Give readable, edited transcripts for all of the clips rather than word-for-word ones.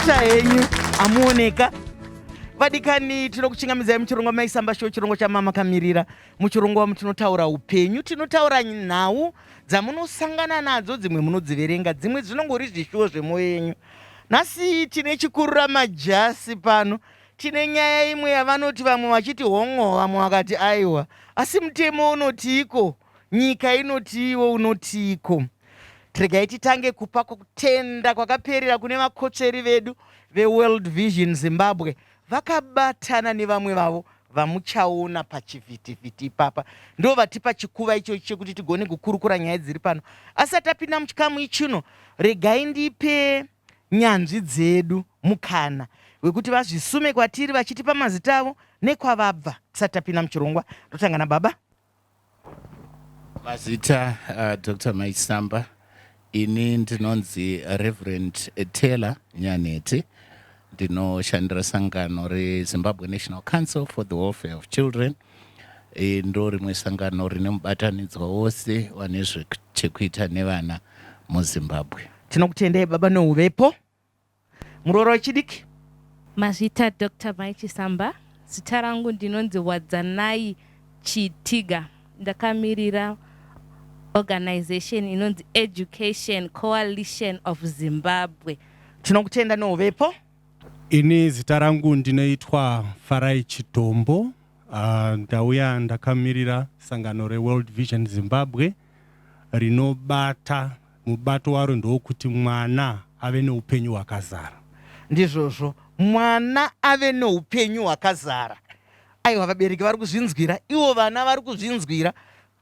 mafuta henyu amuoneka. Vadikani tinokuchingamidzai muchirongo Mai Chisamba show, chirongo chamama kamirira. Muchirongo wamu tinotaura upenyu, tinotaura nhau dzamunosangana nadzo, dzimwe munodziverenga, dzimwe dzinongori zvishuwo zvemwoyo yenyu. Nhasi tine chikurura majasi pano. Tine nyaya imwe yavanoti vamwe vachiti hongo, vamwe vakati aiwa. Asi mutemo unotiko, nyika inoti iwo unotiko. Regai titange kupa kutenda kwakaperera kune vakotsveri vedu veWorld Vision Zimbabwe. Vakabatana nevamwe vavo vamuchaona pachivhitivhiti ipapa. Ndo vatipa chikuva icho chekuti tigone kukurukura nyaya dziri pano. Asati tapinda muchikamu ichino, regai ndipe nyanzvi dzedu mukana wekuti vazvisume kwatiri vachitipa mazita avo nekwavabva. Tisati tapinda muchirongwa, totanga nababa. Mazita Dr. Mai Chisamba. Ini ndinonzi Reverend Taylor Nyaneti. Ndinoshandira sangano reZimbabwe National Council for the Welfare of Children. Ndo rimwe sangano rine mubatanidzwa wose wane zvekuita nevana muZimbabwe. Tinokutendai baba nouvepo. Muroro wechidiki. Mazita Dr. Mai Chisamba. Zita rangu ndinonzi Wadzanai Chitiga. Ndakamirira organization inonzi Education Coalition of Zimbabwe. Tinokutenda nouvepo. Ini zita rangu ndinoitwa Farai Chitombo. Ndauya ndakamirira sangano reWorld Vision Zimbabwe rinobata mubato waro ndokuti mwana ave neupenyu hwakazara. Ndizvozvo, mwana ave neupenyu hwakazara. Aiwa, vabereki vari kuzvinzwira, ivo vana vari kuzvinzwira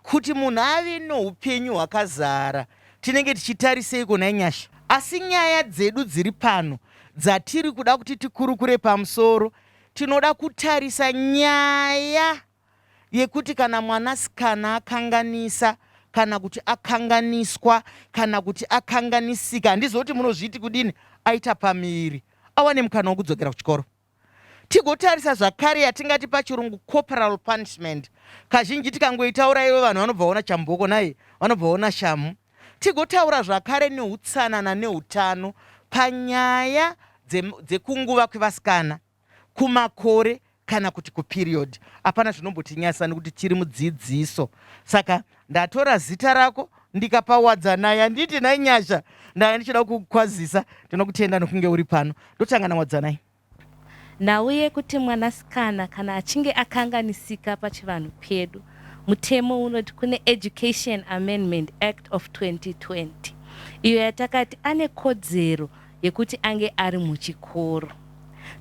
kuti munhu ave neupenyu hwakazara. Tinenge tichitarisei kona nyasha. Asi nyaya dzedu dziri pano dzatiri kuda kuti tikurukure pamusoro, tinoda kutarisa nyaya yekuti kana mwanasikana akanganisa, kana kuti akanganiswa, kana kuti akanganisika, handizoti munozviti kudini, aita pamiri, awane mukana wekudzokera kuchikoro. Tigotarisa zvakare yatingati pachirungu corporal punishment. Kazhinji tikangoitaura ivo vanhu vanobva vaona chamboko naye, vanobva vaona shamu. Tigotaura zvakare neutsanana neutano panyaya dzekunguva kwevasikana, kumakore kana kuti kuperiod. Hapana zvinombotinyasa nekuti tiri mudzidziso. Saka ndatora zita rako ndikapa Wadzanai, handiti nai nyasha, ndanga ndichida kukwazisa. Tinokutenda nokunge uri pano. Ndotanga naWadzanai. Nauye kuti mwanasikana kana achinge akanganisika pachivanhu pedu, mutemo unoti kune Education Amendment Act of 2020. Iyo yatakati ane kodzero yekuti ange ari muchikoro.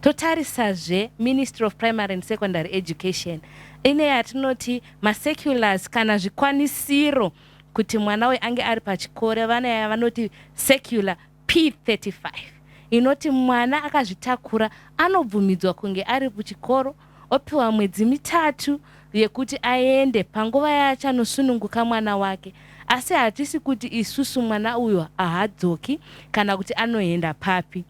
Totarisazve Ministry of Primary and Secondary Education ine yatinoti maseculars kana zvikwanisiro kuti mwana we ange ari pachikoro, vana yavanoti secular P35. Inoti mwana akazvitakura anobvumidzwa kunge ari kuchikoro, opiwa mwedzi 3 yekuti aende panguva yacho anosununguka mwana wake. Asi hatisi kuti isusu mwana uyu ahadzoki kana kuti anoenda papi.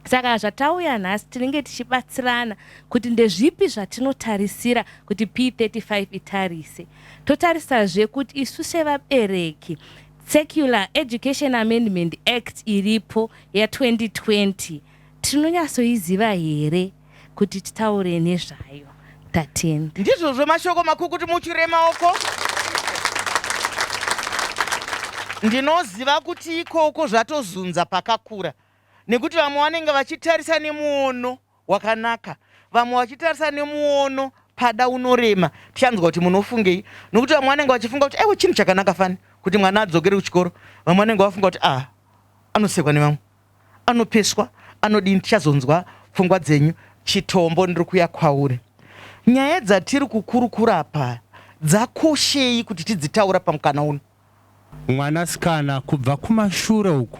Saka zvatauya nhasi tinenge tichibatsirana kuti ndezvipi zvatinotarisira kuti P35 itarise. Totarisazve kuti isu sevabereki Secular Education Amendment Act iripo ya2020 tinonyatsoiziva here kuti titaure nezvayo. Tatenda. Ndizvozvo mashoko makuru kuti muchure maoko. Ndinoziva kuti ikoko zvatozunza pakakura, nekuti vamwe vanenge vachitarisa nemuono wakanaka, vamwe vachitarisa nemuono pada unorema. Tichanzwa kuti munofungei, nekuti vamwe vanenge vachifunga kuti ewe chinhu chakanaka fani kuti mwana adzokere kuchikoro. Vamwe vanenge vafunga kuti anosekwa nevamwe, anopeswa, anodini. Tichazonzwa pfungwa dzenyu. Chitombo ndiri kuya kwauri. Nyaya dzatiri kukurukura apa dzakoshei kuti tidzitaura pamukana uno? Mwanasikana kubva kumashure uku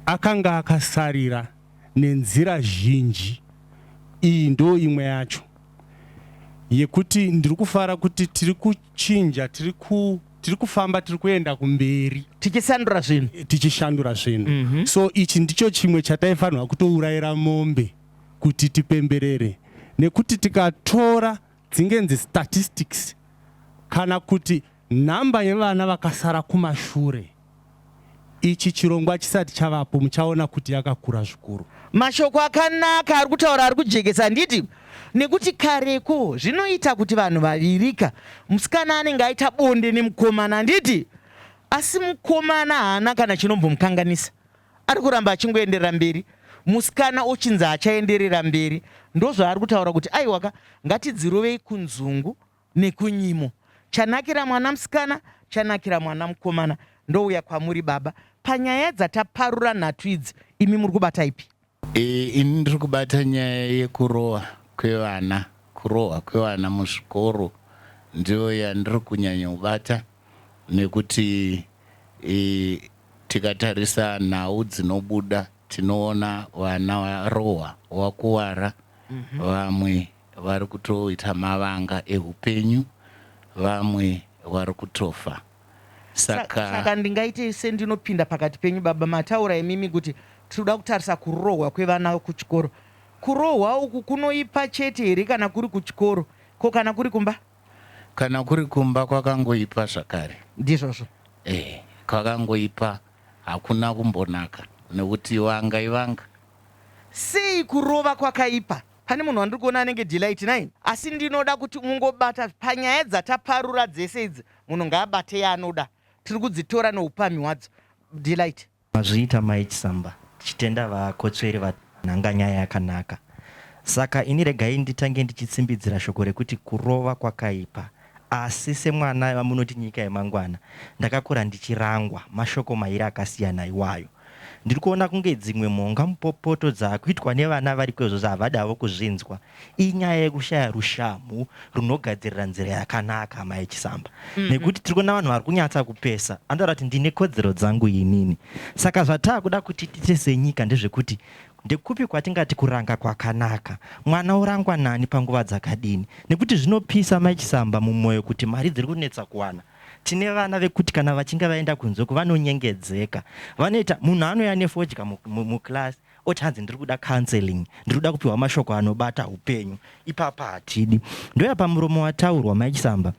akanga akasarira nenzira zhinji. Iyi ndo imwe yacho yekuti ndiri kufara kuti tiri kuchinja, tiri kufamba, tiri kuenda kumberi tichishandura zvinhu. So ichi ndicho chimwe chataifanirwa kutourayira mombe kuti tipemberere, nekuti tikatora dzingenzi statistics kana kuti namba yevana vakasara kumashure ichi chirongwa chisati chavapo muchaona kuti yakakura zvikuru. Mashoko akanaka ari kutaura ari kujekesa nditi nekuti kareko zvinoita kuti vanhu vavirika musikana anenge aita bonde nemukomana nditi asi mukomana haana kana chinombomukanganisa ari kuramba achingoenderera mberi musikana ochinzi achaenderera mberi ndozvaari kutaura kuti aiwaka ngatidzirovei kunzungu nekunyimo chanakira mwana musikana chanakira mwana mukomana ndouya kwamuri baba panyaya dzataparura nhatu idzi imi muri kubata ipi? Ini ndiri kubata nyaya yekurohwa kwevana muzvikoro ndiyo yandiri kunyanya kubata nekuti tikatarisa nhau dzinobuda tinoona vana varohwa vakuwara vamwe vari kutoita mavanga eupenyu vamwe vari kutofa saka ndingaite sendinopinda pakati penyu baba mataura emimi kuti tinoda kutarisa kurohwa kwevana kuchikoro. Kurohwa uku kunoipa chete here kana kuri kuchikoro ko kana kuri kumba? Kana kuri kumba kwakangoipa zvakare. Ndizvozvo. Kwakangoipa hakuna kumbonaka nekuti ivanga. Sei kurova kwakaipa? Pane munhu wandiri kuona anenge Delight 9 asi ndinoda kuti mungobata panyaya dzataparura dzese idzi munhu ngaabate yaanoda tiri kudzitora neupamhi hwadzo. Delight. Mazviita Mai Chisamba tichitenda vakotsveri vanhanga nyaya yakanaka. Saka ini regai nditange ndichitsimbidzira shoko rekuti kurova kwakaipa. Asi semwana vamunoti nyika yemangwana ndakakura ndichirangwa mashoko mairi akasiyana iwayo. Ndiri kuona kunge dzimwe mhonga mupopoto dzakuitwa nevana vari kwezvo zvavadavo kuzvinzwa inyaya yekushaya rushamhu runogadzirira nzira yakanaka Mai Chisamba. Nekuti tiri kuona vanhu vari kunyatsa kupesa andoda kuti ndine kodzero dzangu inini. Saka zvatakuda kuti tiite senyika ndezvekuti ndekupi kwatingati kuranga kwakanaka mwana orangwa nani panguva dzakadini nekuti zvinopisa Mai Chisamba mumwoyo kuti mari dziri kunetsa kuwana. Tine vana vekuti kana vachinge vaenda kunzoko vanonyengedzeka vanoita munhu anouya nefodya muklasi oti hanzi ndiri kuda counseling ndiri kuda kupiwa mashoko anobata upenyu ipapa hatidi. Ndoyapa muromo wataurwa Mai Chisamba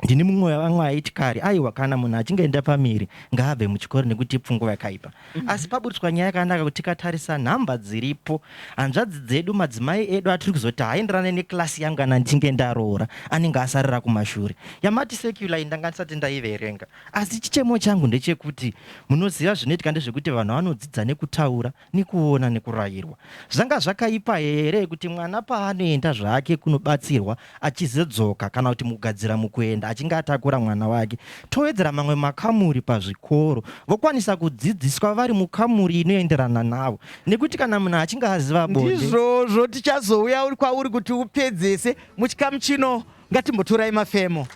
ndini mumwe wavamwe aiti kare aiwa kana munhu achinge enda pamiri ngaabve muchikoro nekuti pfungwa yakaipa. Asi paburitswa nyaya yakanaka kuti tikatarisa nhamba dziripo hanzvadzi dzedu madzimai edu atiri kuzoti haenderane neklasi yangu kana ndichinge ndaroora anenge asarira kumashure yamati secular ndanganisati ndaiverenga. Asi chichemo changu ndechekuti munoziva zvinoitika ndezvekuti vanhu vanodzidza nekutaura nekuona nekurayirwa. Zvanga zvakaipa here kuti mwana paanoenda zvake kunobatsirwa achizodzoka kana kuti mugadzira mukuenda achinge atakura mwana wake towedzera mamwe makamuri pazvikoro vokwanisa kudzidziswa vari mukamuri inoenderana navo nekuti kana munhu achinge aziva bonde ndizvozvo tichazouya uri kwauri kuti upedzese muchikamu chino ngatimbotorai mafemo.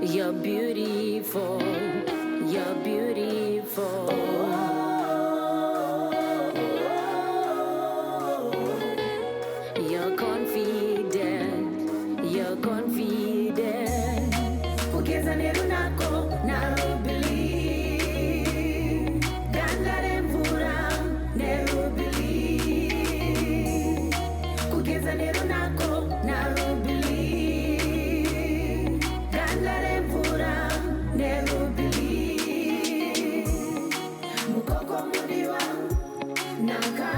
You're beautiful, you're beautiful. You're confident, you're confident. Ugeza nerunako narubili. Gandare mvura nerubili. Ugeza nerunako narubili. Gandare mvura nerubili. Mukoko mudiwa naka.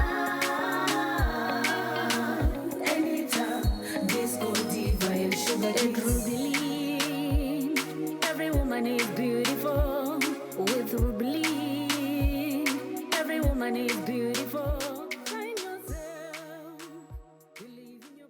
Every woman is beautiful with Ruby. Every woman is beautiful. Find yourself, believe in your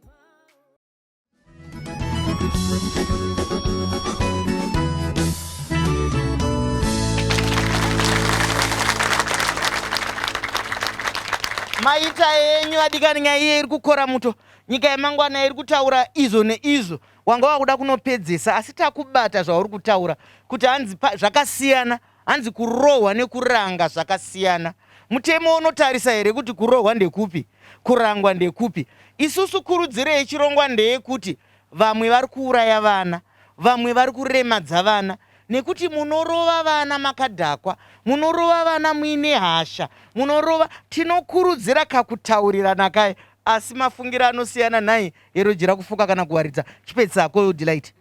Maita yenyu adikani nyaya iri kukora muto nyika yemangwana iri kutaura izvo neizvo wanga wakuda kunopedzesa asi takubata zvauri kutaura kuti hanzi zvakasiyana hanzi kurohwa nekuranga zvakasiyana. Mutemo unotarisa here kuti kurohwa ndekupi, kurangwa ndekupi? Isusu kurudziro yechirongwa ndeyekuti vamwe vari kuuraya vana, vamwe vari kuremadza vana, nekuti munorova vana makadhakwa, munorova vana muine hasha, munorova. Tinokurudzira kakutaurirana kai, asi mafungiro anosiyana nai yerojera kufuka kana kuwaridza. Chipedzako Delight.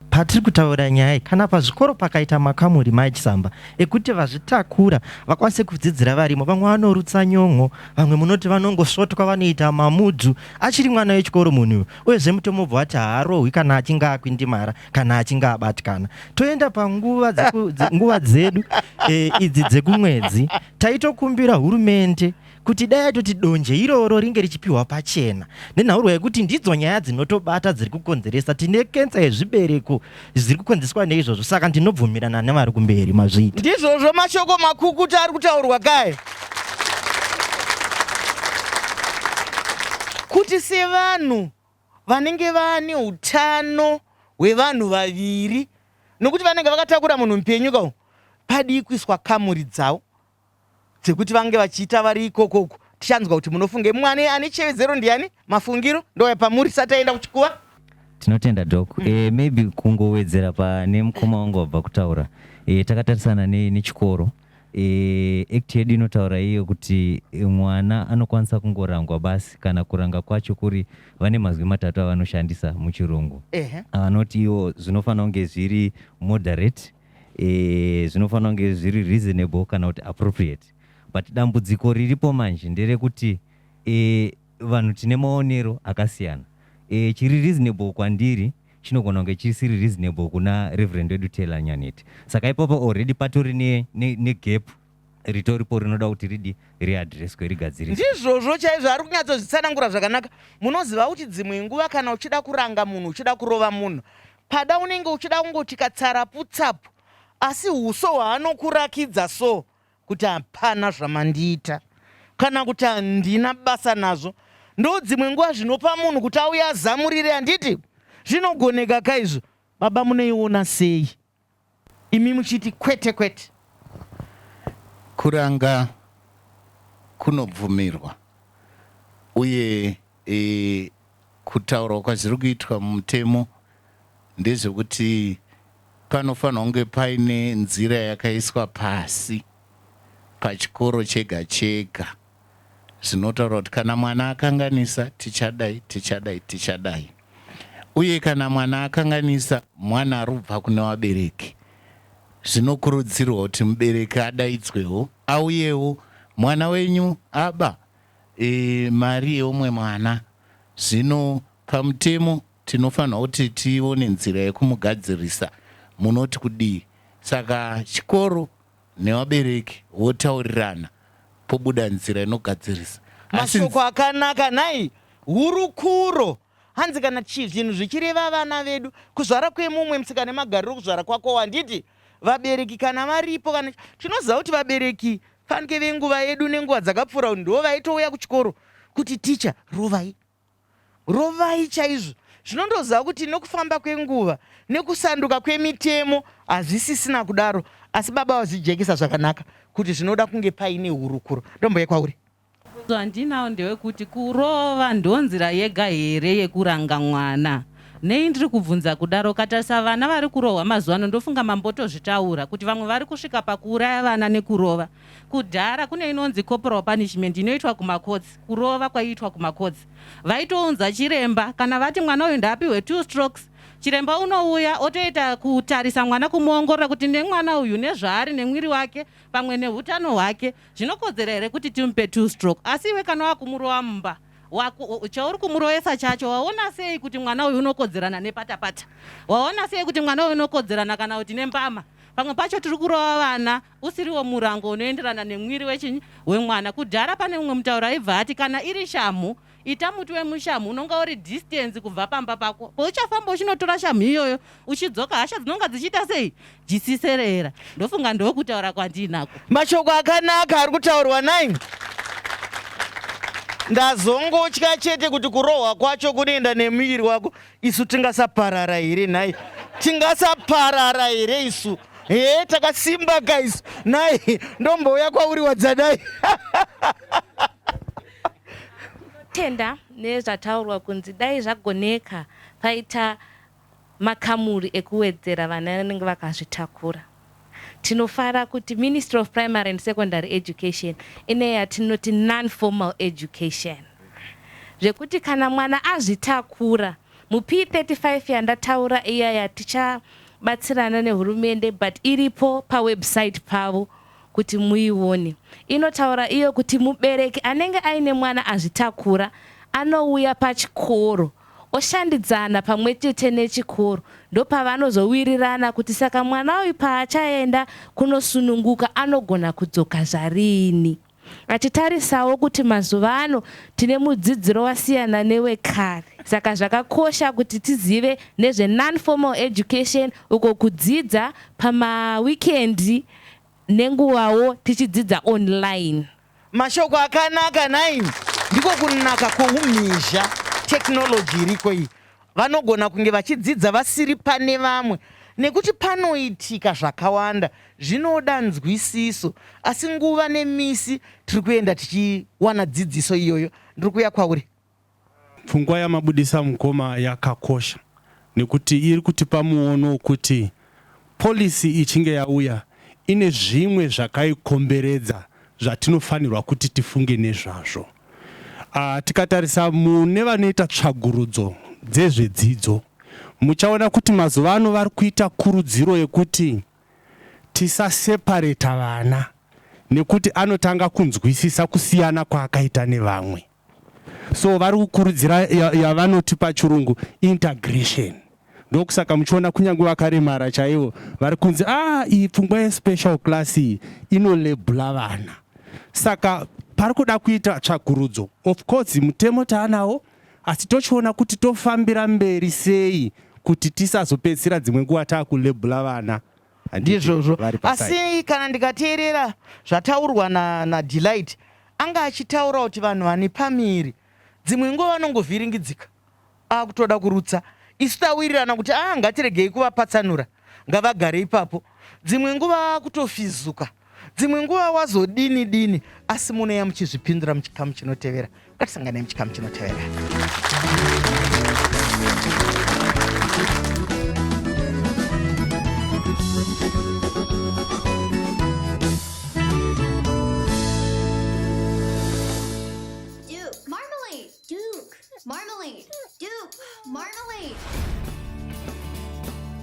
Patiri kutaura nyaya kana pazvikoro pakaita makamuri Mai Chisamba ekuti vazvitakura vakwanise kudzidzira varimo. Vamwe vanorutsa nyongo, vamwe munoti vanongosvotwa vanoita mamudzu achiri mwana wechikoro munhu. Uyezve mutomobva wati haarohwi kana achinge akwindimara kana achinge abatikana. Toenda panguva dzedu idzi dzekumwedzi, taitokumbira hurumende kuti dai atoti donje iroro ringe richipiwa pachena, nenhau yekuti ndidzo nyaya dzinotobata dziri kukonzeresa. Tine kensa yezvibereko zviri kukonzeswa neizvozvo, saka ndinobvumirana nevari kumberi mazviti. Ndizvozvo mashoko makukuta ari kutaurwa kai, kuti sevanhu vanenge vane utano hwevanhu vaviri, nokuti vanenge vakatakura munhu mupenyu kau, padii kuiswa kamuri dzavo dzekuti vange vachiita vari ikokoko. Tichanzwa kuti munofunge Mwana ane chevedzero ndiani? Mafungiro ndo pamuri sataenda kuchikuva. Tinotenda Doc. Maybe kungowedzera pane mukoma wangu wabva kutaura. Takatarisana nechikoro. Act yedu inotaura iyo kuti mwana anokwanisa kungorangwa basi kana kuranga kwacho kuri vane mazwi matatu avanoshandisa muchirungu. Anoti iwo zvinofanira kunge zviri moderate, zvinofanira kunge zviri reasonable kana kuti appropriate. But dambudziko riripo manje nderekuti vanhu tine maonero akasiyana. Chiri reasonable kwandiri chinogona kunge chisiri reasonable kuna Reverend wedu Taylor Nyaneti. Saka ipopo already patori negap ritoripo rinoda kuti riadreswe rigadziriswe. Ndizvozvo chaizvo ari kunyatsozvitsanangura zvakanaka. Munoziva kuti dzimwe nguva kana uchida kuranga munhu, uchida kurova munhu, pada unenge uchida kungoti katsaraputsapu, asi uso hwaanokurakidza so kuti hapana zvamandiita kana kuti handina basa nazvo, ndo dzimwe nguva zvinopa munhu kuti auye azamurire. Handiti zvinogoneka kaizvo? Baba munoiona sei imi muchiti kwete kwete? Kuranga kunobvumirwa, uye kutaurwa kwazviri kuitwa mumutemo ndezvekuti panofanira kunge paine nzira yakaiswa pasi pachikoro chega chega zvinotaura kuti kana mwana akanganisa tichadai. Uye kana mwana akanganisa, mwana arubva kune vabereki, zvinokurudzirwa kuti mubereki adaidzwewo, auyewo, mwana wenyu aba mari yeumwe mwana. Zvino pamutemo tinofanira kuti tione nzira yekumugadzirisa. Munoti kudii? Saka chikoro nevabereki votaurirana, pobuda nzira inogadzirisa. Mashoko akanaka nai hurukuro. Hanzi kana zvinhu zvichireva vana vedu, kuzvara kwemumwe musika nemagariro kuzvara kwako. Handiti vabereki kana varipo, kana tinoziva kuti vabereki fanike venguva yedu nenguva dzakapfuura ndo vaitouya kuchikoro kuti ticha rovai chaizvo. Zvinondoziva kuti nokufamba kwenguva nekusanduka kwemitemo hazvisisina kudaro, asi baba wazvijekesa zvakanaka kuti zvinoda kunge paine hurukuro. Ndombo yekwauri. Zvandinawo ndewekuti kurova ndonzira yega here yekuranga mwana. Nei ndiri kubvunza kudaro, katarisa vana vari kurohwa mazuva ano ndofunga mambotozvitaura kuti vamwe vari kusvika pakuuraya vana nekurova. Kudhara kune inonzi corporal punishment inoitwa kumakotsi, kurova kwaiitwa kumakotsi. Vaitounza chiremba kana vati mwana uyu ndapiwe 2 strokes, chiremba unouya otoita kutarisa mwana kumuongorora kuti nemwana uyu nezvaari nemwiri wake pamwe neutano hwake zvinokodzera here kuti timupe 2 stroke. Asi iwe kana wakumurova mumba chauri kumurovesa chacho, waona sei kuti mwana uyu unokodzerana nepatapata? Waona sei kuti mwana uyu unokodzerana kana kuti nembama? Pamwe pacho tiri kurova vana usiriwo murango unoenderana nemwiri wemwana. Kudhara pane mumwe mutauro aibva ati kana iri shamhu ita muti wemushamhu unonga uri distance kubva pamba pako, pouchafamba uchinotora shamhu iyoyo uchidzoka, hasha dzinonga dzichiita sei? Jisiserera. Ndofunga ndokutaura kwandinako. Mashoko akanaka ari kutaurwa nai. Ndazongotya chete kuti kurohwa kwacho kunoenda nemuviri wako. Isu tingasaparara here nai? Tingasaparara here isu? takasimba guys. Nai ndombouya kwauri wadzadai. Tenda nezvataurwa kunzi dai zvagoneka paita makamuri ekuwedzera vana vanenge vakazvitakura. Tinofara kuti Ministry of Primary and Secondary Education ine yatinoti non-formal education. Zvekuti kana mwana azvitakura muP35 yandataura iya yatichabatsirana nehurumende but iripo pawebsite pavo kuti muione. Inotaura iyo kuti mubereki anenge aine mwana azvitakura anouya pachikoro oshandidzana pamwe chete nechikoro ndopavanozowirirana kuti saka mwana uyu paachaenda kunosununguka anogona kudzoka zvarini. Achitarisawo kuti mazuva ano tine mudzidziro wasiyana newekare. Saka zvakakosha kuti tizive nezve non-formal education, uko kudzidza pamaweekend nenguvawo tichidzidza online. Mashoko akanaka nai. Ndiko kunaka kwoumhizha technology iriko iyi. Vanogona kunge vachidzidza vasiri pane vamwe. Nekuti panoitika zvakawanda zvinoda nzwisiso, asi nguva nemisi tiri kuenda tichiwana dzidziso iyoyo. Ndiri kuya kwauri. Pfungwa yamabudisa mukoma yakakosha nekuti iri kutipa muono kuti policy ichinge yauya ine zvimwe zvakaikomberedza zvatinofanirwa kuti tifunge nezvazvo. Tikatarisa mune vanoita tsvagurudzo dzezvedzidzo, muchaona kuti mazuva ano vari kuita kurudziro yekuti tisaseparata vana nekuti anotanga kunzwisisa kusiyana kwaakaita nevamwe. So vari kukurudzira yavanoti pachirungu integration. Ndokusaka muchiona kunyange vakaremara chaivo vari kunzi iyi pfungwa yespecial class inolebhula vana. Saka pari kuda kuita tsvagurudzo. Of course mutemo taanawo, asi tochiona kuti tofambira mberi sei kuti tisazopedzisira dzimwe nguva taakulebhula vana. Ndizvozvo. Asi kana ndikateerera zvataurwa naDelight, anga achitaura kuti vanhu vane pamiri dzimwe nguva vanongovhiringidzika akutoda kurutsa. Isu tawirirana kuti ngatiregei kuvapatsanura, ngavagare ipapo. Dzimwe nguva akutofizuka, dzimwe nguva wazodini, asi munoya muchizvipindura muchikamu chinotevera. Ngatisanganei muchikamu chinotevera. Marmalade!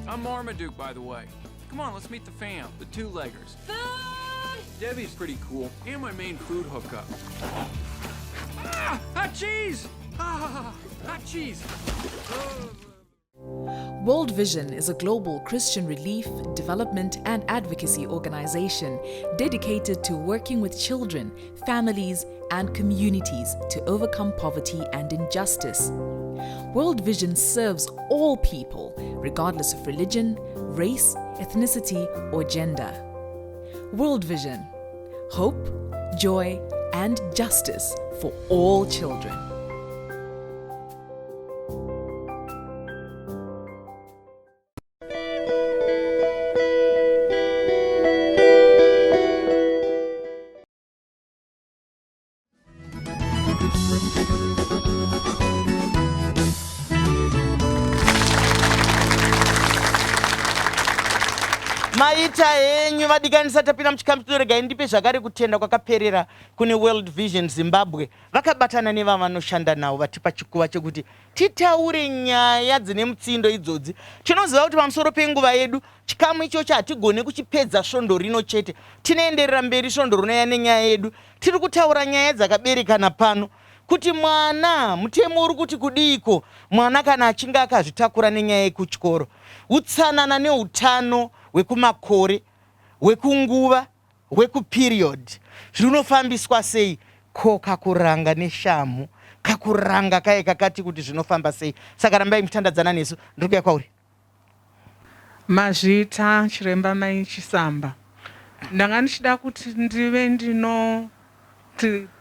I'm Marmaduke, by the way. Come on, let's meet the fam, the two-leggers. Food! Debbie's pretty cool, and my main food hookup. Hot cheese! Hot cheese! World Vision is a global Christian relief, development, and advocacy organization dedicated to working with children, families, and communities to overcome poverty and injustice. World Vision serves all people, regardless of religion, race, ethnicity, or gender. World Vision: hope, joy, and justice for all children. Maita henyu vadikanisa tapinda muchikamu chinoregai ndipe zvakare kutenda kwakaperera kune World Vision Zimbabwe. Vakabatana nevanoshanda navo vatipa chikuva chekuti titaure nyaya dzine mutsindo idzodzi. Tinoziva kuti pamusoro penguva yedu chikamu ichocho hatigone kuchipedza svondo rino chete. Tinoenderera mberi svondo rinouya nenyaya yedu. Tiri kutaura nyaya dzakaberekana pano. Kuti mwana, mutemo uri kuti kudiko, mwana kana achinge akazvitakura nenyaya yekuchikoro, utsanana neutano wekumakore, wekunguva, wekuperiod, zvinofambiswa sei? Ko kakuranga neshamu, kakuranga kaye kakati kuti zvinofamba sei? Saka rambai mutandadzana nesu. Ndiri kuya kwauri. Mazvita chiremba Mai Chisamba. Ndanga ndichida kuti ndive ndinoti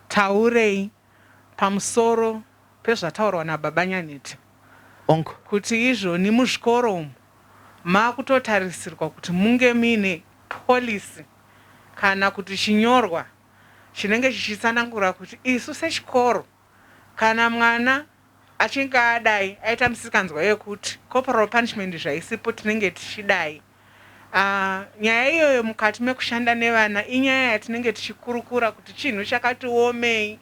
taurei pamusoro pezvataurwa naBaba Nyaneti. Onko. Kuti izvoni muzvikoro umu maakutotarisirwa kuti munge muine polisi kana kuti chinyorwa chinenge chichitsanangura kuti isu sechikoro kana mwana achinge adai aita musikanzwa yekuti corporal punishment zvaisipo tinenge tichidai. Nyaya iyoyo mukati mekushanda nevana inyaya yatinenge tichikurukura kuti chinhu chakatiomei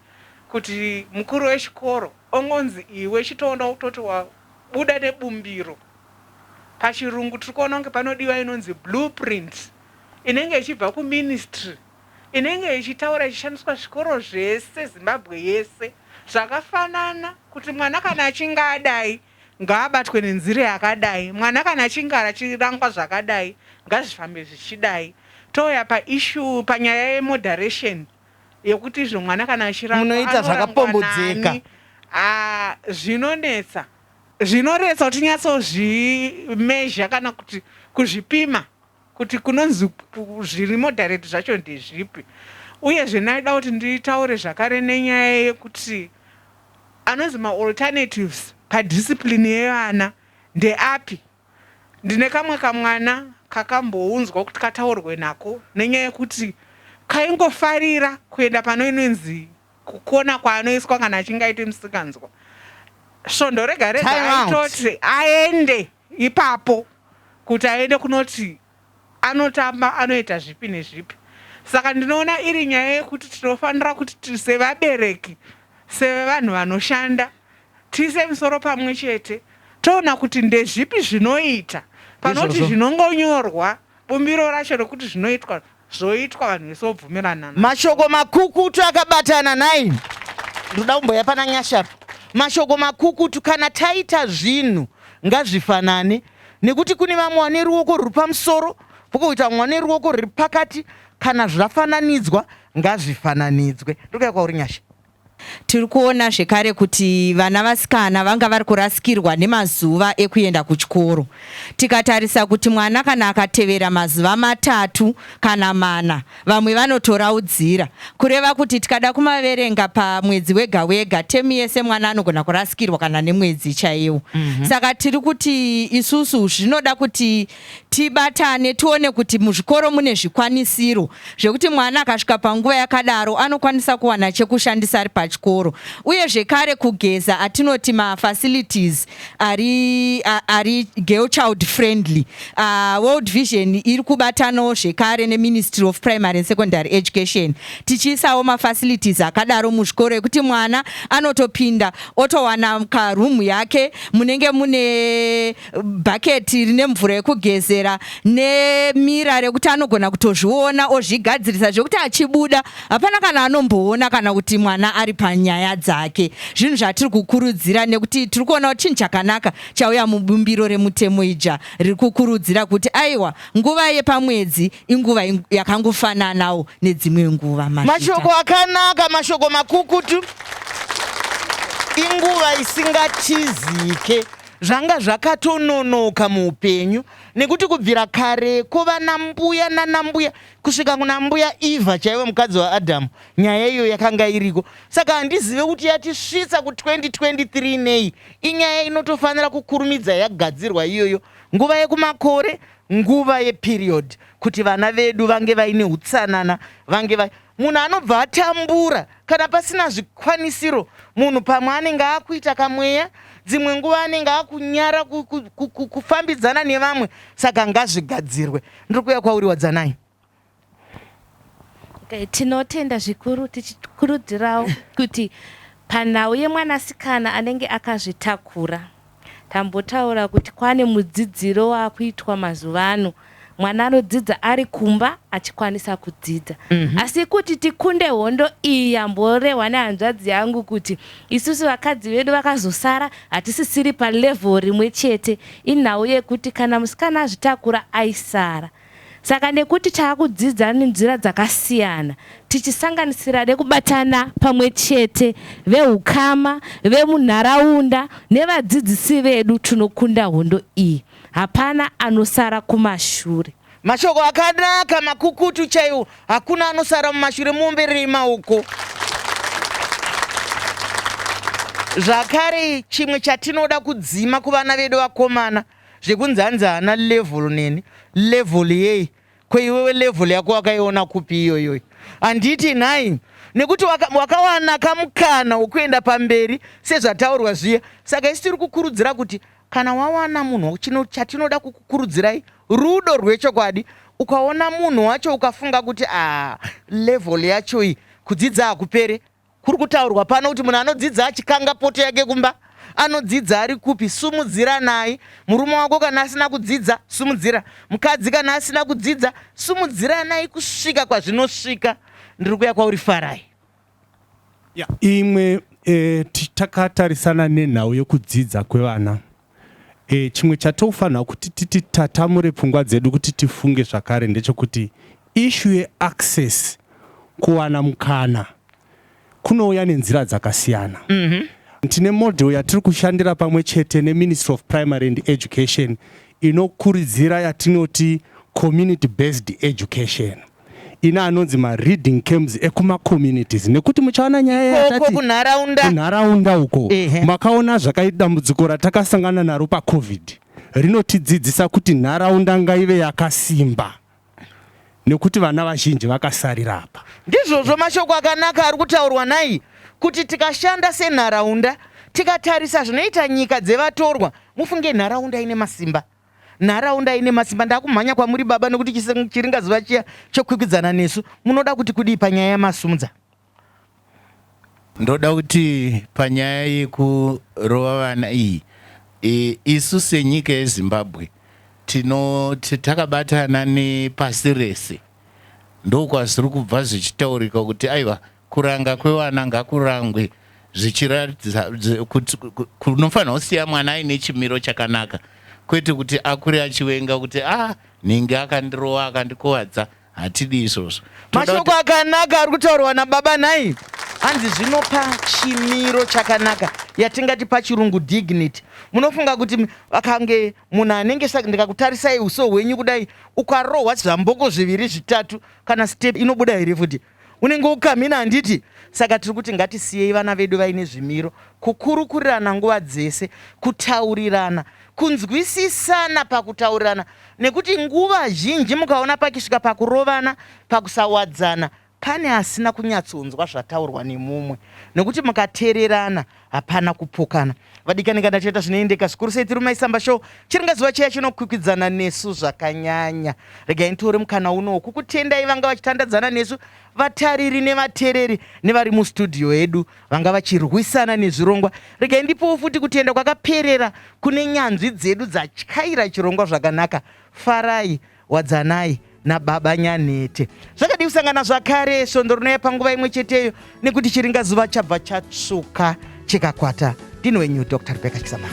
kuti mukuru wechikoro ongonzi iwe chitoona kutoti wabuda nebumbiro. Pachirungu tiri kuona kunge panodiwa inonzi blueprint inenge ichibva kuministry inenge ichitaura ichishandiswa zvikoro zvese Zimbabwe yese zvakafanana kuti mwana kana achinge adai ngaabatwe nenzira yakadai, mwana kana achinge achirangwa zvakadai ngazvifambe zvichidai. Touya paissue panyaya yemoderation yekuti izvo mwana kana achirangwa munoita zvakapombodzeka zvinonetsa zvinoretsa kuti nyatsozvimezha kana kuti kuzvipima kuti kunonzi zviri moderate zvacho ndezvipi. Uyezve naida kuti nditaure zvakare nenyaya yekuti anonzi ma-alternatives padiscipline yevana ndeapi. Ndine kamwe kamwana kakambounzwa kuti kataurwe nako nenyaya yekuti kaingofarira kuenda pano inonzi kukona kwaanoiswa kana achinge aite musikanzwa. Svondo rega rega aitoti aende ipapo kuti aende kunoti anotamba anoita zvipi nezvipi. Saka ndinoona iri nyaya yekuti tinofanira kuti sevabereki sevanhu vanoshanda tiise misoro pamwe chete toona kuti ndezvipi zvinoita panoti zvinongonyorwa bumbiro racho rekuti zvinoitwa zvoitwa vanhu vese vobvumirana. Mashoko makukutu akabatana naini ndoda kumboya pana Nyasharu. Mashoko makukutu kana taita zvinhu ngazvifanane nekuti kune vamwe vane ruoko ruri pamusoro pokoita vamwe vane ruoko ruri pakati. Kana zvafananidzwa ngazvifananidzwe. Ndokuya kwauri Nyasha. Tiri kuona zvekare kuti vana vasikana vanga vari kurasikirwa nemazuva ekuenda kuchikoro. Tikatarisa kuti mwana kana akatevera mazuva 3 kana 4 vamwe vanotoraudzira kureva kuti tikada kumaverenga pamwedzi wega wega temu yese mwana anogona kurasikirwa kana nemwedzi chaiwo. Saka tiri kuti isusu zvinoda kuti tibatane tione kuti muzvikoro mune zvikwanisiro zvekuti mwana akasvika panguva yakadaro anokwanisa kuwana chekushandisa ari pachikoro. Uye zvekare kugeza atinoti mafacilities ari girl child friendly. World Vision iri kubatanawo zvekare neMinistry of Primary and Secondary Education tichiisawo mafacilities akadaro muzvikoro ekuti mwana anotopinda otowana karumu yake munenge mune bhaketi rine mvura yekugezera nemira rekuti anogona kutozviona ozvigadzirisa zvekuti achibuda hapana kana anomboona kana kuti mwana ari panyaya dzake. Zvinhu zvatiri kukurudzira nekuti tiri kuona kuti chinhu chakanaka chauya mubumbiro remutemo ija riri kukurudzira kuti aiwa nguva yepamwedzi inguva yakangofananawo nedzimwe nguva. Mashoko akanaka, mashoko makukutu. Inguva isingatizike zvanga zvakatononoka muupenyu nekuti kubvira kare kuva nambuya nanambuya kusvika kuna mbuya Eva chaiwe mukadzi waAdhamu nyaya iyo yakanga iriko. Saka handizive kuti yatisvitsa ku2023 nei inyaya inotofanira kukurumidza yagadzirwa iyoyo nguva yekumakore nguva yeperiod kuti vana vedu vange vaine utsanana vange munhu anobva atambura kana pasina zvikwanisiro munhu pamwe anenge akuita kamweya dzimwe nguva anenge akunyara kufambidzana nevamwe. Saka ngazvigadzirwe. Ndiri kuuya kwauri Wadzanai. Tinotenda zvikuru tichikurudzirawo kuti panhau yemwanasikana anenge akazvitakura tambotaura kuti kwane mudzidziro waakuitwa mazuva ano. Mwana anodzidza ari kumba achikwanisa kudzidza. Asi kuti tikunde hondo iyi yamborehwa nehanzvadzi yangu kuti isusu vakadzi vedu vakazosara hatisisiri palevel rimwe chete inhau yekuti kana musikana azvitakura aisara. Saka nekuti taakudzidza nenzira dzakasiyana tichisanganisira nekubatana pamwe chete veukama vemunharaunda nevadzidzisi vedu tinokunda hondo iyi. Hapana anosara kumashure. Mashoko akanaka makukutu chaiwo. Hakuna anosara mumashure, muomberei maoko. Zvakare chimwe chatinoda kudzima kuvana vedu vakomana zvekunzanzana level neni level yei kweiwewe level yako wakaiona kupi iyoyoyo handiti nhai nekuti wakawana kamukana wokuenda pamberi sezvataurwa zviya saka isi tiri kukurudzira kuti kana wawana munhu chatinoda kukukurudzirai rudo rwechokwadi ukaona munhu wacho ukafunga kuti level yacho iyi kudzidza hakupere kuri kutaurwa pano kuti munhu anodzidza achikanga poto yake kumba anodzidza ari kupi sumudzira naye murume wako kana asina kudzidza sumudzira mukadzi kana asina kudzidza sumudzira naye kusvika kwazvinosvika ndiri kuya kwauri farai imwe takatarisana nenhau yekudzidza kwevana chimwe chatofanira kuti titatamure pfungwa dzedu kuti tifunge zvakare ndechekuti issue yeaccess kuwana mukana kunouya nenzira dzakasiyana. Tine model yatiri kushandira pamwe chete neMinistry of Primary and Education inokurudzira yatinoti community based education ina anonzi reading camps ekumaCommunities nekuti muchaona nyaya yatati kunharaunda uko makaona zvakaita dambudziko ratakasangana naro paCovid rinotidzidzisa kuti nharaunda ngaive yakasimba nekuti vana vazhinji vakasarira apa. Ndizvozvo mashoko akanaka ari kutaurwa nai kuti tikashanda senharaunda tikatarisa zvinoita nyika dzevatorwa mufunge nharaunda ine masimba. Nharaunda ine masimba ndakumhanya kwamuri baba nekuti chiringazuva chiya chokwikwidzana nesu munoda kuti kudii panyaya yamasumudza. Ndoda kuti panyaya yekurova vana iyi isu senyika yeZimbabwe takabatana nepasi rese ndokwazviri kubva zvichitaurika kuti aiwa kuranga kwevana ngakurangwe zvichiratidza kuti kunofanira kusiya mwana aine chimiro chakanaka kwete kuti akure achivenga kuti nhingi akandirova akandikuwadza hatidi izvozvo. Mashoko akanaka ari kutaurwa nababa nai hanzi zvinopa chimiro chakanaka yatingati pachirungu dignity. Munofunga kuti akange munhu anenge ndikakutarisai uso hwenyu kudai ukarohwa zvamboko zviviri zvitatu kana step inobuda here futi unenge ukamhina handiti. Saka tiri kuti ngatisiyei vana vedu vaine zvimiro kukurukurirana nguva dzese kutaurirana kunzwisisana pakutaurirana nekuti nguva zhinji mukaona pakisvika pakurovana pakusawadzana pane asina kunyatsonzwa zvataurwa nemumwe nekuti mukateererana hapana kupokana. Vadikani kana chaita zvinoendeka zvikuru sei tiri Mai Chisamba show chiringazuva chiya chinokwikwidzana nesu zvakanyanya. Regai nditore mukana unowu kukutendai vanga vachitandadzana nesu vatariri nevateereri nevari mustudio yedu vanga vachirwisana nezvirongwa. Regai ndipowo futi kutenda kwakaperera kune nyanzvi dzedu dzatyaira chirongwa zvakanaka. Farai, wadzanai nababa Nyanete. Zvakadii kusangana zvakare svondo rinouya panguva imwe cheteyo nekuti chiringazuva chabva chatsvuka chikakwata. Ndini wenyu Dr. Mai Chisamba.